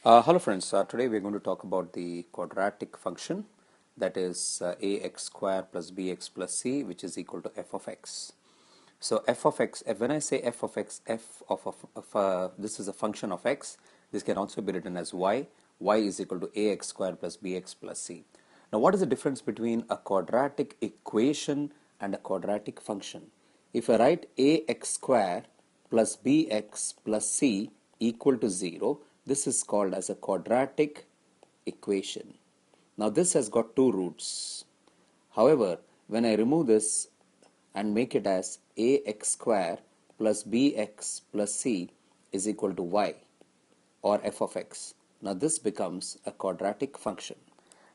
Hello friends, today we're going to talk about the quadratic function, that is ax square plus bx plus c, which is equal to f of x. So f of x, when I say f of x, this is a function of x. This can also be written as y is equal to ax square plus bx plus c. Now what is the difference between a quadratic equation and a quadratic function? If I write ax square plus bx plus c equal to 0, this is called as a quadratic equation. Now this has got two roots. However, when I remove this and make it as ax square plus bx plus c is equal to y, or f of x. Now this becomes a quadratic function.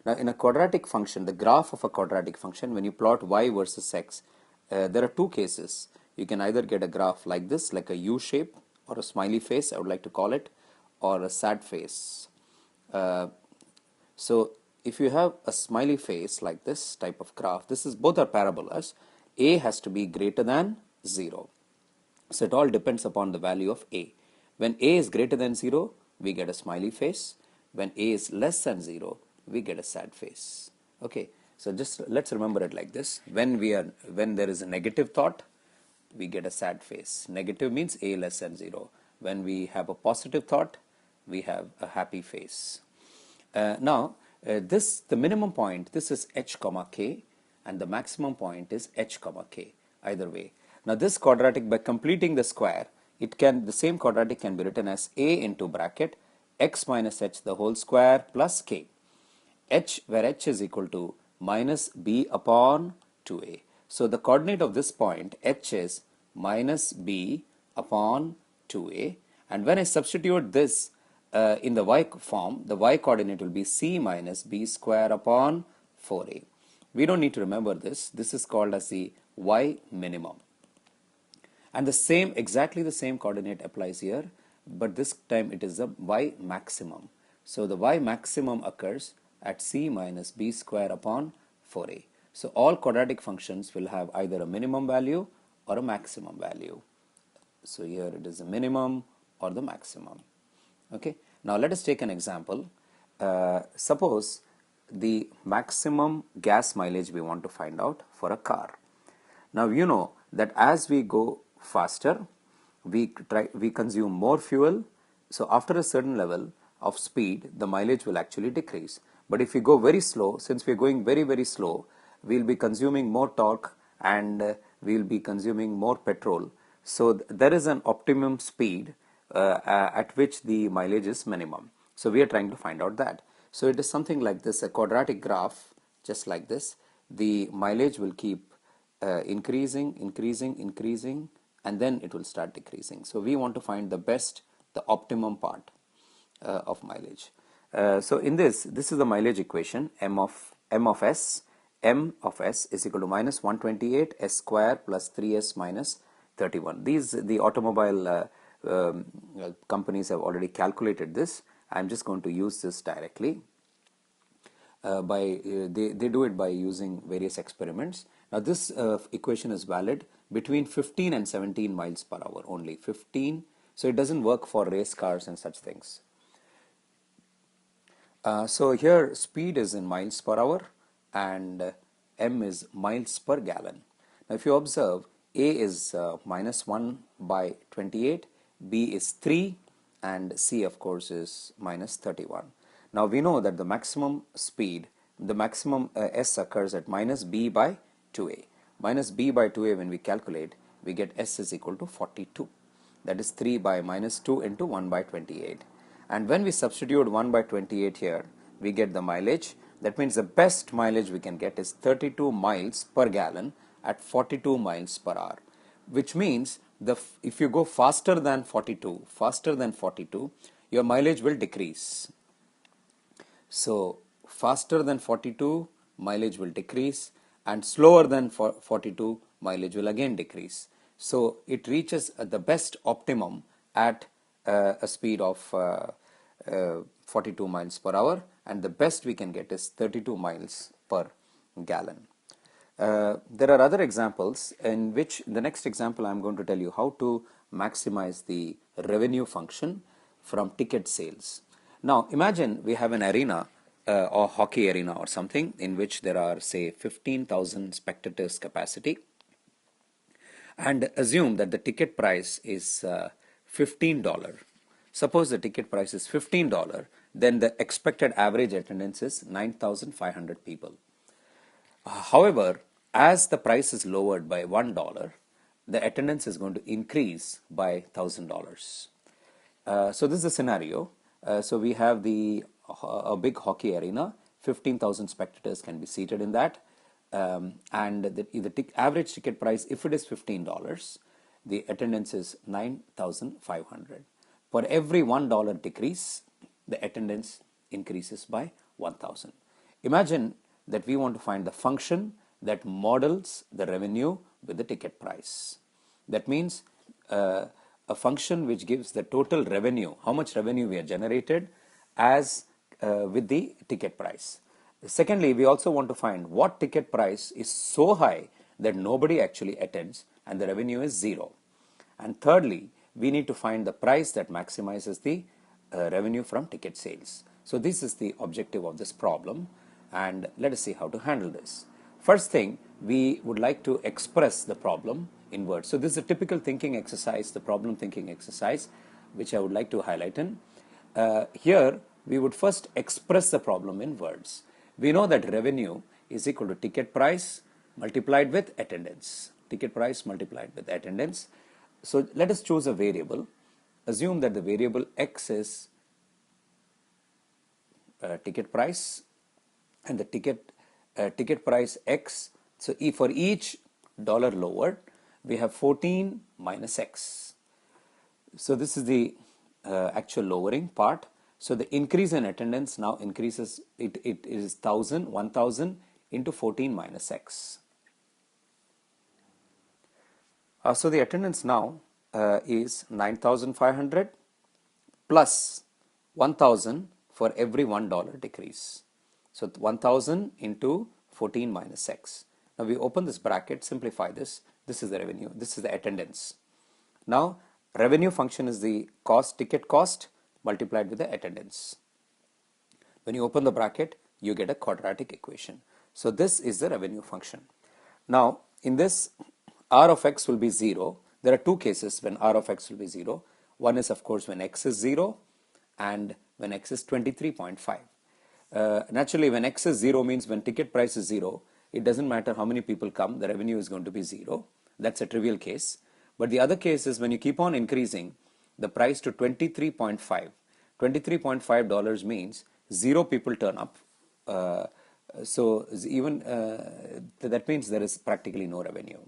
Now in a quadratic function, the graph of a quadratic function, when you plot y versus x, there are two cases. You can either get a graph like this, like a U shape, or a smiley face, I would like to call it, or a sad face. So if you have a smiley face like this type of graph, both are parabolas. A has to be greater than 0. So it all depends upon the value of a. When a is greater than 0, we get a smiley face. When a is less than 0, we get a sad face. Okay, so just let's remember it like this. When there is a negative thought, we get a sad face. Negative means a less than 0. When we have a positive thought, we have a happy face. The minimum point, this is h comma k, and the maximum point is h comma k, either way. Now this quadratic, by completing the square, the same quadratic can be written as a into bracket x minus h the whole square plus k, h, where h is equal to minus b upon 2a. So the coordinate of this point h is minus b upon 2a, and when I substitute this in the y form, the y coordinate will be c minus b square upon 4a. We don't need to remember this. This is called as the y minimum. And exactly the same coordinate applies here, but this time it is the y maximum. So the y maximum occurs at c minus b square upon 4a. So all quadratic functions will have either a minimum value or a maximum value. So here it is the minimum or the maximum. Okay, now let us take an example. Suppose the maximum gas mileage we want to find out for a car. Now you know that as we go faster, we consume more fuel. So after a certain level of speed, the mileage will actually decrease. But if we go very slow, since we are going very slow, we will be consuming more torque, and we will be consuming more petrol. So there is an optimum speed at which the mileage is minimum. So we are trying to find out that. So it is something like this, a quadratic graph, just like this. The mileage will keep increasing, and then it will start decreasing. So we want to find the optimum part of mileage. So in this is the mileage equation. M of s is equal to minus 128 s square plus 3s minus 31. The automobile companies have already calculated this. I'm just going to use this directly. They do it by using various experiments. Now this equation is valid between 15 and 17 miles per hour only. 15, so it doesn't work for race cars and such things. So here speed is in miles per hour, and m is miles per gallon. Now if you observe, a is minus 1 by 28, b is 3, and c of course is minus 31. Now we know that the maximum speed, the maximum s occurs at minus b by 2a. Minus b by 2a, when we calculate, we get s is equal to 42. That is 3 by minus 2 into 1 by 28. And when we substitute 1 by 28 here, we get the mileage. That means the best mileage we can get is 32 miles per gallon at 42 miles per hour. Which means if you go faster than 42, your mileage will decrease. So faster than 42, mileage will decrease, and slower than 42, mileage will again decrease. So it reaches the best optimum at a speed of 42 miles per hour, and the best we can get is 32 miles per gallon. There are other examples, in which the next example I'm going to tell you how to maximize the revenue function from ticket sales. Now imagine we have an arena or hockey arena or something in which there are say 15,000 spectators capacity, and assume that the ticket price is $15. Suppose the ticket price is $15, then the expected average attendance is 9,500 people. However, as the price is lowered by $1, the attendance is going to increase by $1,000. So this is a scenario. So we have a big hockey arena. 15,000 spectators can be seated in that. And the average ticket price, if it is $15, the attendance is 9,500. For every $1 decrease, the attendance increases by 1,000. Imagine that we want to find the function that models the revenue with the ticket price. That means a function which gives the total revenue, how much revenue we have generated as with the ticket price. Secondly, we also want to find what ticket price is so high that nobody actually attends and the revenue is zero. And thirdly, we need to find the price that maximizes the revenue from ticket sales. So this is the objective of this problem, and let us see how to handle this. First thing, we would like to express the problem in words. So this is a typical thinking exercise, the problem thinking exercise, which I would like to highlight in. Here, we would first express the problem in words. We know that revenue is equal to ticket price multiplied with attendance. Ticket price multiplied with attendance. So let us choose a variable. Assume that the variable x is ticket price, and the ticket price x. So for each dollar lowered, we have 14 minus x. So this is the actual lowering part. So the increase in attendance now increases, it is 1,000 into 14 minus x. So the attendance now is 9,500 plus 1,000 for every $1 decrease. So 1,000 into 14 minus x. Now we open this bracket, simplify this. This is the revenue, this is the attendance. Now revenue function is the cost, ticket cost multiplied with the attendance. When you open the bracket, you get a quadratic equation. So this is the revenue function. Now in this, r of x will be 0. There are two cases when r of x will be 0. One is of course when x is 0 and when x is 23.5. Naturally, when x is 0 means when ticket price is 0, it doesn't matter how many people come, the revenue is going to be 0. That's a trivial case. But the other case is when you keep on increasing the price to 23.5. $23.5 means 0 people turn up. So even that means there is practically no revenue.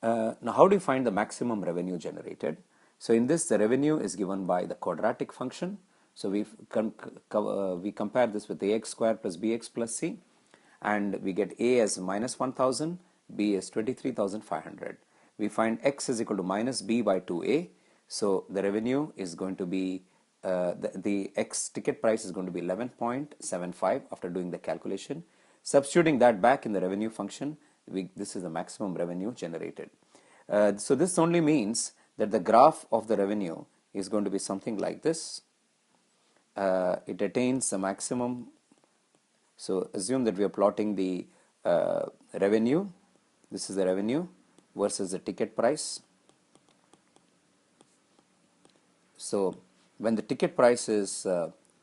Now how do you find the maximum revenue generated? So in this, the revenue is given by the quadratic function. So we compare this with ax squared plus bx plus c, and we get a as minus 1,000, b as 23,500. We find x is equal to minus b by 2a. So the revenue is going to be, the x ticket price is going to be 11.75 after doing the calculation. Substituting that back in the revenue function, this is the maximum revenue generated. So this only means that the graph of the revenue is going to be something like this. It attains the maximum. So assume that we are plotting the revenue. This is the revenue versus the ticket price. So when the ticket price is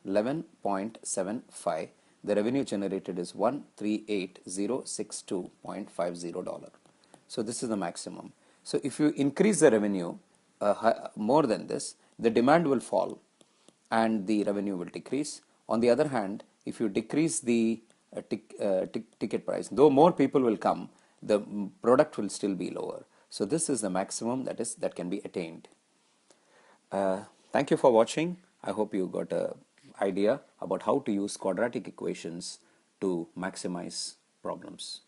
11.75, the revenue generated is $138,062.50. So this is the maximum. So if you increase the revenue more than this, the demand will fall and the revenue will decrease. On the other hand, if you decrease the ticket price, though more people will come, the product will still be lower. So this is the maximum that can be attained. Thank you for watching. I hope you got an idea about how to use quadratic equations to maximize problems.